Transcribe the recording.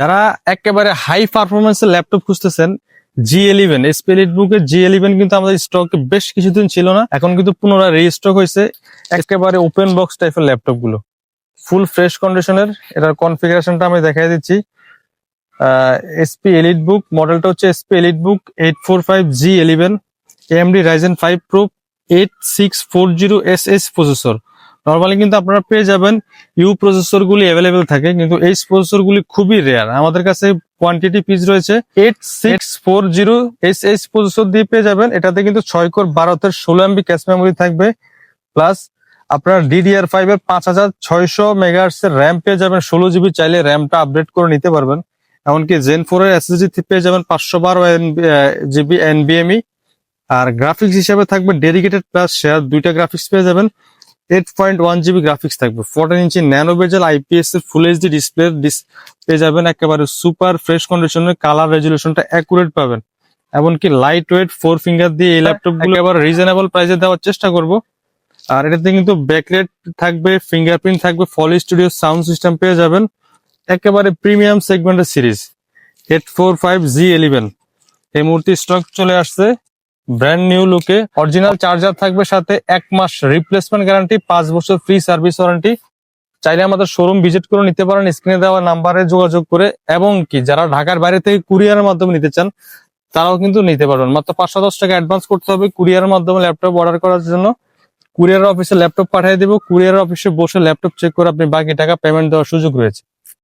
যারা একেবারে হাই পারফরমেন্সের ল্যাপটপ খুঁজতেছেন, G11 এসপি এলিটবুক এর G11 কিন্তু আমাদের স্টকে বেশ কিছুদিন ছিল না, এখন কিন্তু পুনরায় রিস্টক হয়েছে। একেবারে ওপেন বক্স টাইপের ল্যাপটপ গুলো ফুল ফ্রেশ কন্ডিশনের। এটার কনফিগারেশনটা আমি দেখাই দিচ্ছি। এসপি এলিটবুক মডেলটা হচ্ছে SP EliteBook 845G11 AMD Ryzen 5 Pro 8640SS processor. Normally কিন্তু আপনারা পেয়ে যাবেন ইউ প্রসেসর গুলি অ্যাভেলেবেল থাকে, কিন্তু এই প্রসেসর গুলি খুবই রেয়ার। আমাদের কাছে কোয়ান্টিটি পিস রয়েছে 8640SS প্রসেসর দিয়ে পেয়ে যাবেন। এটাতে কিন্তু 6 কোর 12 16 MB ক্যাশ মেমোরি থাকবে, প্লাস আপনার DDR5 এর 5600 মেগাহার্টজ এর র্যাম পেয়ে যাবেন। 16 GB চাইলে র্যামটা আপডেট করে নিতে পারবেন। এমনকি Zen 4 এর SSD পেয়ে যাবেন 512 GB NVMe। আর গ্রাফিক্স হিসেবে থাকবে ডেডিকেটেড প্লাস শেয়ার, দুইটা গ্রাফিক্স পেয়ে যাবেন। 8.1 GB গ্রাফিক্স থাকবে। 14 ইঞ্চি ন্যানো বেজেল IPS এর ফুল HD ডিসপ্লে পেয়ে যাবেন। একেবারে সুপার ফ্রেশ কন্ডিশনের, কালার রেজুলেশনটা অ্যাকুরেট পাবেন। এমনকি লাইট ওয়েট 4 ফিঙ্গার দিয়ে এই ল্যাপটপ গুলো এবার রিজনেবল প্রাইসে দেওয়ার চেষ্টা করব। আর এটাতে কিন্তু ব্যাকলাইট থাকবে, ফিঙ্গারপ্রিন্ট থাকবে, ফলি স্টুডিও সাউন্ড সিস্টেম পেয়ে যাবেন। একেবারে প্রিমিয়াম সেগমেন্টের সিরিজ 845G11 এই মুহূর্তে স্টক চলে আসছে ব্র্যান্ড নিউ লুকে। অরিজিনাল চার্জার থাকবে, সাথে 1 মাস রিপ্লেসমেন্ট গ্যারান্টি, 5 বছর ফ্রি সার্ভিস ওয়ারেন্টি। চাইলে আমাদের শোরুম ভিজিট করে নিতে পারেন স্ক্রিনে দেওয়া নাম্বারে যোগাযোগ করে। এবং কি যারা ঢাকার বাইরে থেকে কুরিয়ারের মাধ্যমে নিতে চান তারাও কিন্তু নিতে পারবেন। মাত্র 510 টাকা অ্যাডভান্স করতে হবে কুরিয়ারের মাধ্যমে ল্যাপটপ অর্ডার করার জন্য। কুরিয়ার অফিসে ল্যাপটপ পাঠিয়ে দেবো, কুরিয়ার অফিসে বসে ল্যাপটপ চেক করে আপনি বাকি টাকা পেমেন্ট দেওয়ার সুযোগ রয়েছে।